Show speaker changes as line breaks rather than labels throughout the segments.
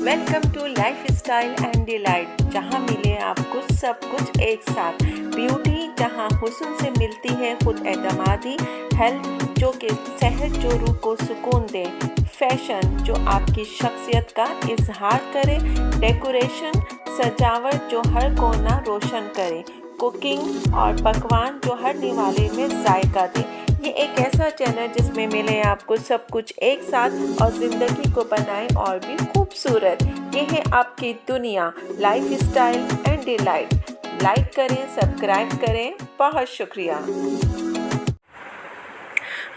Welcome to life style and delight, जहाँ मिले आपको सब कुछ एक साथ। ब्यूटी जहाँ हुस्न से मिलती है खुद एतमादी, हेल्थ जो कि सेहत जो रूह को सुकून दे, फैशन जो आपकी शख्सियत का इजहार करे, डेकोरेशन सजावट जो हर कोना रोशन करे, कुकिंग और पकवान जो हर निवाले में जायका दे। ये एक ऐसा चैनल जिसमें मिले आपको सब कुछ एक साथ और ज़िंदगी को बनाए और भी खूबसूरत। ये है आपकी दुनिया, life style and delight. Like करें, सब्सक्राइब करें। बहुत शुक्रिया।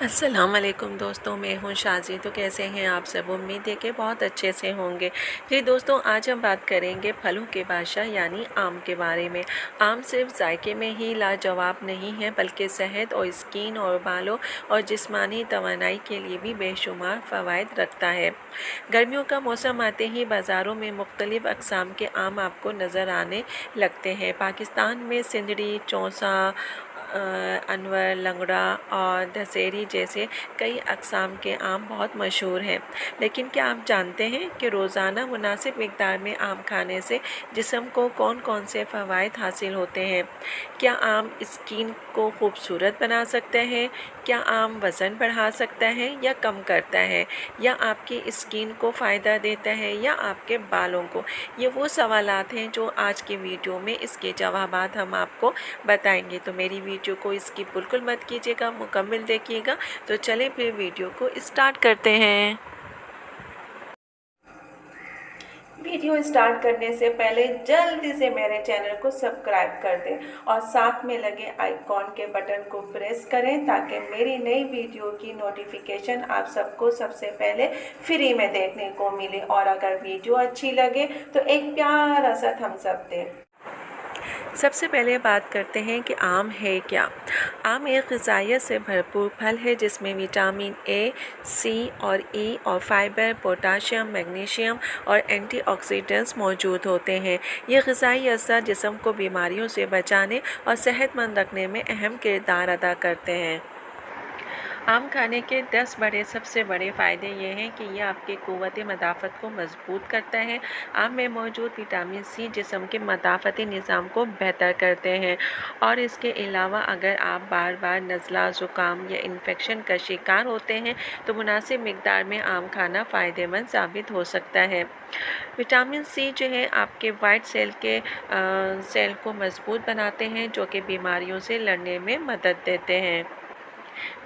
अस्सलाम वालेकुम दोस्तों, मैं हूं शाजी। तो कैसे हैं आप सब? उम्मीद है कि बहुत अच्छे से होंगे। जी दोस्तों, आज हम बात करेंगे फलों के बादशाह यानी आम के बारे में। आम सिर्फ जायके में ही लाजवाब नहीं है, बल्कि सेहत और स्किन और बालों और जिस्मानी तवानाई के लिए भी बेशुमार फ़वाइद रखता है। गर्मियों का मौसम आते ही बाज़ारों में मुख्तलिफ़ अक़साम के आम आपको नज़र आने लगते हैं। पाकिस्तान में सिंदड़ी, चौसा, अनवर, लंगड़ा और दशहरी जैसे कई अक़साम के आम बहुत मशहूर हैं। लेकिन क्या आप जानते हैं कि रोज़ाना मुनासिब मिक़दार में आम खाने से जिस्म को कौन कौन से फ़वाइद हासिल होते हैं? क्या आम स्किन को खूबसूरत बना सकते हैं? क्या आम वज़न बढ़ा सकता है या कम करता है? या आपकी स्किन को फ़ायदा देता है या आपके बालों को? ये वो सवालात हैं जो आज की वीडियो में इसके जवाबात हम आपको बताएंगे। तो मेरी वीडियो को स्किप बिल्कुल मत कीजिएगा, मुकम्मल देखिएगा। तो चलें फिर वीडियो को स्टार्ट करते हैं। वीडियो स्टार्ट करने से पहले जल्दी से मेरे चैनल को सब्सक्राइब कर दें और साथ में लगे आइकॉन के बटन को प्रेस करें ताकि मेरी नई वीडियो की नोटिफिकेशन आप सबको सबसे पहले फ्री में देखने को मिले। और अगर वीडियो अच्छी लगे तो एक प्यारा सा थम्स अप दें। सबसे पहले बात करते हैं कि आम है क्या। आम एक ग़िज़ाइयत से भरपूर फल है जिसमें विटामिन ए, सी और ई और फाइबर, पोटाशियम, मैग्नीशियम और एंटीऑक्सीडेंट्स मौजूद होते हैं। ये ग़िज़ाई अज़्ज़ा जिस्म को बीमारियों से बचाने और सेहतमंद रखने में अहम किरदार अदा करते हैं। आम खाने के 10 सबसे बड़े फ़ायदे ये हैं कि यह आपके क़ुव्वत मदाफ़त को मज़बूत करता है। आम में मौजूद विटामिन सी जिस्म के मदाफ़ती निज़ाम को बेहतर करते हैं। और इसके अलावा अगर आप बार बार नज़ला, ज़ुकाम या इन्फेक्शन का शिकार होते हैं तो मुनासिब मिक़दार में आम खाना फ़ायदेमंद साबित हो सकता है। विटामिन सी जो है आपके वाइट सेल को मज़बूत बनाते हैं जो कि बीमारियों से लड़ने में मदद देते हैं।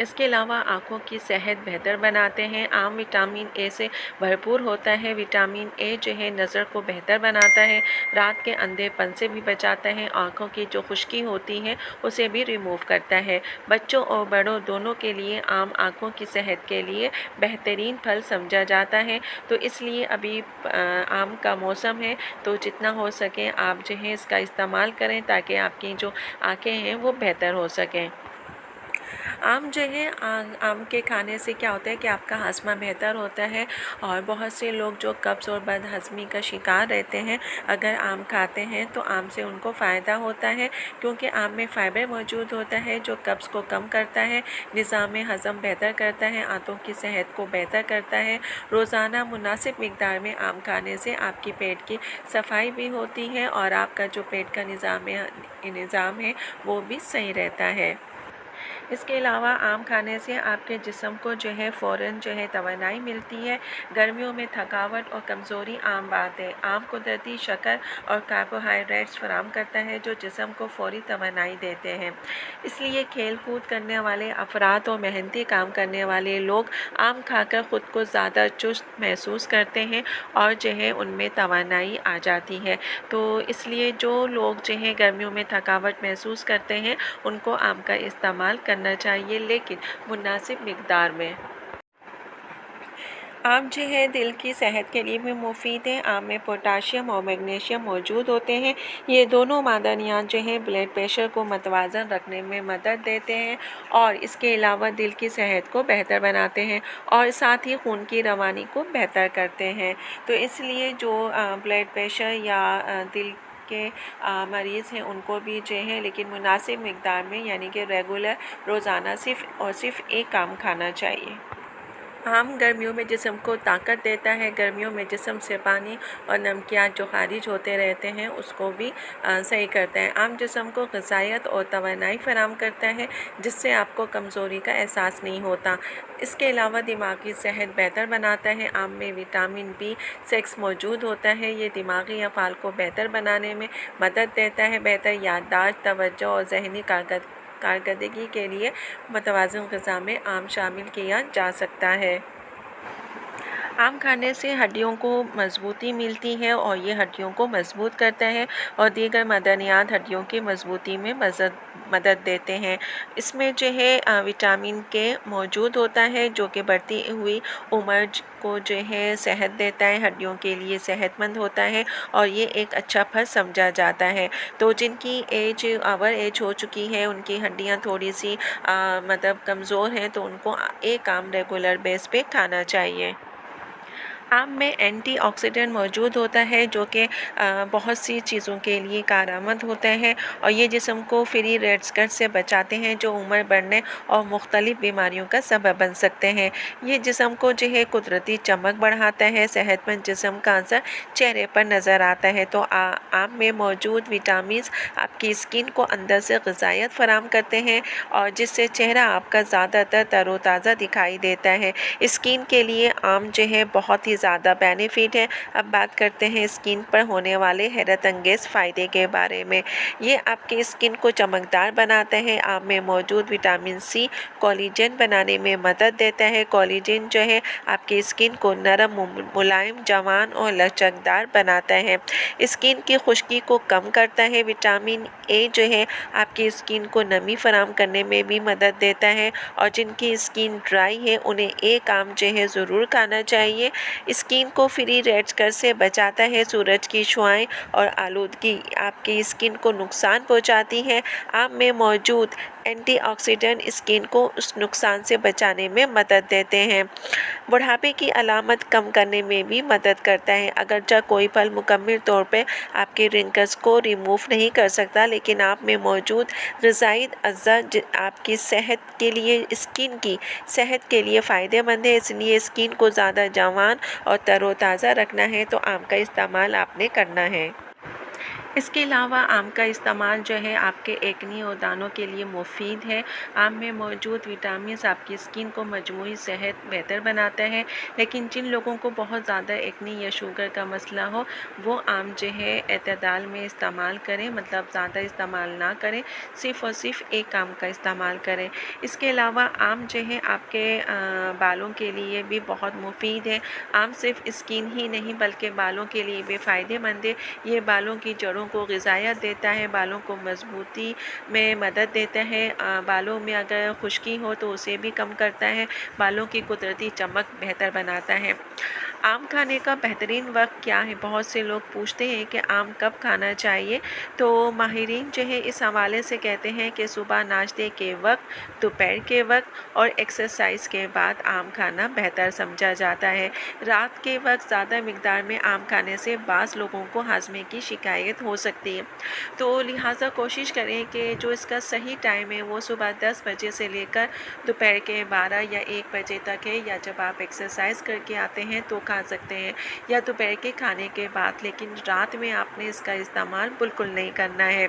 इसके अलावा आँखों की सेहत बेहतर बनाते हैं। आम विटामिन ए से भरपूर होता है। विटामिन ए जो है नज़र को बेहतर बनाता है, रात के अंधेपन से भी बचाता है, आँखों की जो खुश्की होती है उसे भी रिमूव करता है। बच्चों और बड़ों दोनों के लिए आम आँखों की सेहत के लिए बेहतरीन फल समझा जाता है। तो इसलिए अभी आम का मौसम है तो जितना हो सके आप जो है इसका इस्तेमाल करें ताकि आपकी जो आँखें हैं वो बेहतर हो सकें। आम जो है आम के खाने से क्या होता है कि आपका हाजमा बेहतर होता है। और बहुत से लोग जो कब्ज़ और बदहज़मी का शिकार रहते हैं, अगर आम खाते हैं तो आम से उनको फ़ायदा होता है, क्योंकि आम में फ़ाइबर मौजूद होता है जो कब्ज़ को कम करता है, निज़ाम हज़म बेहतर करता है, आंतों की सेहत को बेहतर करता है। रोज़ाना मुनासिब मिक़दार में आम खाने से आपकी पेट की सफाई भी होती है और आपका जो पेट का निज़ाम है वो भी सही रहता है। इसके अलावा आम खाने से आपके जिस्म को जो है फ़ौरन जो है तवानाई मिलती है। गर्मियों में थकावट और कमज़ोरी आम बात है। आम कुदरती शक्कर और कार्बोहाइड्रेट्स फराहम करता है जो जिस्म को फ़ौरी तवानाई देते हैं। इसलिए खेल कूद करने वाले अफराद और मेहनती काम करने वाले लोग आम खाकर ख़ुद को ज़्यादा चुस्त महसूस करते हैं और जो है उनमें तवानाई आ जाती है। तो इसलिए जो लोग जो है गर्मियों में थकावट महसूस करते हैं उनको आम का इस्तेमाल करना चाहिए, लेकिन मुनासिब मिक़दार में। आम जो है दिल की सेहत के लिए भी मुफीद है। आम में पोटाशियम और मैग्नीशियम मौजूद होते हैं। ये दोनों मादनियात जो हैं ब्लड प्रेशर को मतवाज़न रखने में मदद देते हैं और इसके अलावा दिल की सेहत को बेहतर बनाते हैं और साथ ही खून की रवानी को बेहतर करते हैं। तो इसलिए जो ब्लड प्रेशर या दिल के मरीज़ हैं उनको भी जो है, लेकिन मुनासिब मिक़दार में, यानी कि रेगुलर रोज़ाना सिर्फ़ एक आम खाना चाहिए। आम गर्मियों में जिस्म को ताकत देता है, गर्मियों में जिस्म से पानी और नमकियात जो खारिज होते रहते हैं उसको भी सही करता है। आम जिस्म को ग़िज़ायत और तवानाई फराहम करता है, जिससे आपको कमज़ोरी का एहसास नहीं होता। इसके अलावा दिमागी सेहत बेहतर बनाता है। आम में विटामिन B6 मौजूद होता है, ये दिमागी अफ़ाल को बेहतर बनाने में मदद देता है। बेहतर याददाश्त, तवज्जो और ज़हनी कारकर्दगी के लिए मुतवाज़िन ग़िज़ा में आम शामिल किया जा सकता है। आम खाने से हड्डियों को मजबूती मिलती है और ये हड्डियों को मजबूत करता है और दीगर मदनियात हड्डियों की मजबूती में मदद देते हैं। इसमें जो है विटामिन के मौजूद होता है, जो कि बढ़ती हुई उम्र को जो है सेहत देता है, हड्डियों के लिए सेहतमंद होता है और ये एक अच्छा फल समझा जाता है। तो जिनकी ओवर एज हो चुकी है, उनकी हड्डियां थोड़ी सी मतलब कमज़ोर हैं, तो उनको एक आम रेगुलर बेस पे खाना चाहिए। आम में एंटीऑक्सीडेंट मौजूद होता है, जो कि बहुत सी चीज़ों के लिए कारआमद होता है और ये जिस्म को फ्री रेडिकल्स से बचाते हैं, जो उम्र बढ़ने और मुख्तलिफ़ बीमारियों का सबब बन सकते हैं। ये जिस्म को जो है कुदरती चमक बढ़ाता है। सेहतमंद जिस्म का असर चेहरे पर नज़र आता है। तो आम में मौजूद विटामिन्स आपकी स्किन को अंदर से ग़िज़ायत फराहम करते हैं और जिससे चेहरा आपका ज़्यादातर तरोताज़ा दिखाई देता है। स्किन के लिए आम जो है बहुत ही ज़्यादा बेनिफिट है। अब बात करते हैं स्किन पर होने वाले हैरत अंगेज़ फ़ायदे के बारे में। ये आपके स्किन को चमकदार बनाता है। आम में मौजूद विटामिन C कोलेजन बनाने में मदद देता है। कोलेजन जो है आपकी स्किन को नरम, मुलायम, जवान और लचकदार बनाता है। स्किन की खुश्की को कम करता है। विटामिन A जो है आपकी स्किन को नमी फराहम करने में भी मदद देता है और जिनकी स्किन ड्राई है उन्हें एक आम जो है ज़रूर खाना चाहिए। स्किन को फ्री रेडिकल्स से बचाता है। सूरज की छुआएं और आलूदगी आपकी स्किन को नुकसान पहुंचाती है। आम में मौजूद एंटीऑक्सीडेंट स्किन को उस नुकसान से बचाने में मदद देते हैं। बुढ़ापे की अलामत कम करने में भी मदद करता है। अगरचे कोई फल मुकम्मल तौर पे आपके रिंकल्स को रिमूव नहीं कर सकता, लेकिन आप में मौजूद ग़िज़ाई अज़्ज़ा आपकी सेहत के लिए, स्किन की सेहत के लिए फ़ायदेमंद है। इसलिए स्किन को ज़्यादा जवान और तरोताज़ा रखना है तो आम का इस्तेमाल आपने करना है। इसके अलावा आम का इस्तेमाल जो है आपके एक्ने और दानों के लिए मुफीद है। आम में मौजूद विटामिन्स आपकी स्किन को मजमूई सेहत बेहतर बनाता है, लेकिन जिन लोगों को बहुत ज़्यादा एक्ने या शुगर का मसला हो वो आम जो है एतदाल में इस्तेमाल करें, मतलब ज़्यादा इस्तेमाल ना करें, सिर्फ़ और सिर्फ एक आम का इस्तेमाल करें। इसके अलावा आम जो है आपके बालों के लिए भी बहुत मुफीद है। आम सिर्फ स्किन ही नहीं बल्कि बालों के लिए भी फ़ायदेमंद है। ये बालों की जड़ों को ग़िज़ायत देता है, बालों को मजबूती में मदद देता है। बालों में अगर खुश्की हो तो उसे भी कम करता है, बालों की कुदरती चमक बेहतर बनाता है। आम खाने का बेहतरीन वक्त क्या है? बहुत से लोग पूछते हैं कि आम कब खाना चाहिए, तो माहिरीन जो है इस हवाले से कहते हैं कि सुबह नाश्ते के वक्त, दोपहर के वक्त और एक्सरसाइज के बाद आम खाना बेहतर समझा जाता है। रात के वक्त ज़्यादा मिकदार में आम खाने से बाज़ लोगों को हाजमे की शिकायत हो सकती है, तो लिहाजा कोशिश करें कि जो इसका सही टाइम है वो सुबह 10 बजे से लेकर दोपहर के 12 या 1 बजे तक है, या जब आप एक्सरसाइज करके आते हैं तो खा सकते हैं, या दोपहर के खाने के बाद। लेकिन रात में आपने इसका इस्तेमाल बिल्कुल नहीं करना है।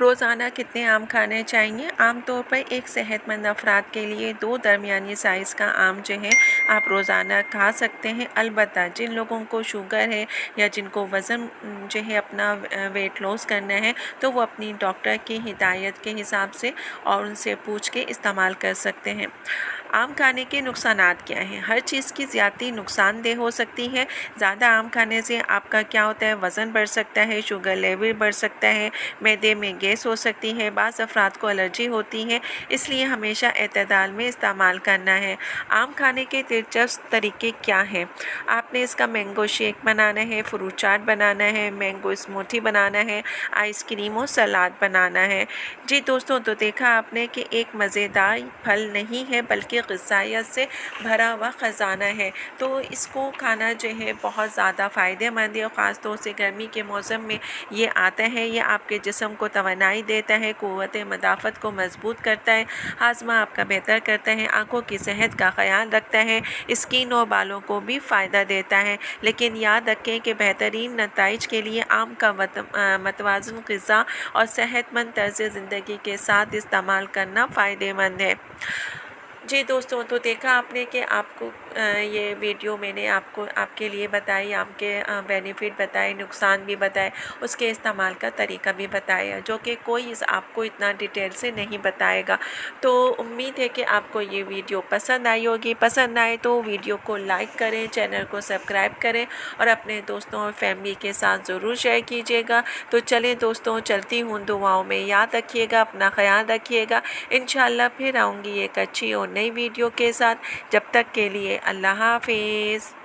रोज़ाना कितने आम खाने चाहिए? आमतौर पर एक सेहतमंद अफराद के लिए 2 दरमियानी साइज़ का आम जो है आप रोज़ाना खा सकते हैं। अलबत्ता जिन लोगों को शुगर है या जिनको वज़न जो है अपना वेट लॉस करना है, तो वो अपनी डॉक्टर की हिदायत के हिसाब से और उनसे पूछ के इस्तेमाल कर सकते हैं। आम खाने के नुकसानात क्या हैं? हर चीज़ की ज़्यादती नुकसानदेह हो सकती है। ज़्यादा आम खाने से आपका क्या होता है, वज़न बढ़ सकता है, शुगर लेवल बढ़ सकता है, मैदे में गैस हो सकती है, बाज़ अफराद को एलर्जी होती है, इसलिए हमेशा एतदाल में इस्तेमाल करना है। आम खाने के दिलचस्प तरीके क्या हैं? आपने इसका मैंगो शेक बनाना है, फ्रूट चाट बनाना है, मैंगो स्मूथी बनाना है, आइसक्रीम और सलाद बनाना है। जी दोस्तों, तो देखा आपने कि एक मज़ेदार फल नहीं है बल्कि ये ग़िज़ाइयत से भरा हुआ ख़जाना है। तो इसको खाना जो है बहुत ज़्यादा फ़ायदेमंद है और ख़ास तौर से गर्मी के मौसम में ये आता है। ये आपके जिस्म को तवानाई देता है, क़ुव्वत मदाफ़त को मज़बूत करता है, हाज़मा आपका बेहतर करता है, आँखों की सेहत का ख़याल रखता है, स्किन और बालों को भी फ़ायदा देता है। लेकिन याद रखें कि बेहतरीन नताइज के लिए आम का मतवाज़न ग़िज़ा और सेहतमंद तर्ज़ ज़िंदगी के साथ इस्तेमाल करना फ़ायदेमंद है। जी दोस्तों, तो देखा आपने कि आपको ये वीडियो मैंने आपके लिए बताई, आपके बेनिफिट बताए, नुकसान भी बताए, उसके इस्तेमाल का तरीका भी बताया, जो कि कोई आपको इतना डिटेल से नहीं बताएगा। तो उम्मीद है कि आपको ये वीडियो पसंद आई होगी। पसंद आए तो वीडियो को लाइक करें, चैनल को सब्सक्राइब करें और अपने दोस्तों और फैमिली के साथ ज़रूर शेयर कीजिएगा। तो चलें दोस्तों, चलती हूँ, दुआओं में याद रखिएगा, अपना ख्याल रखिएगा। इंशाल्लाह फिर आऊँगी एक अच्छी और नई वीडियो के साथ। जब तक के लिए अल्लाह हाफ़िज़।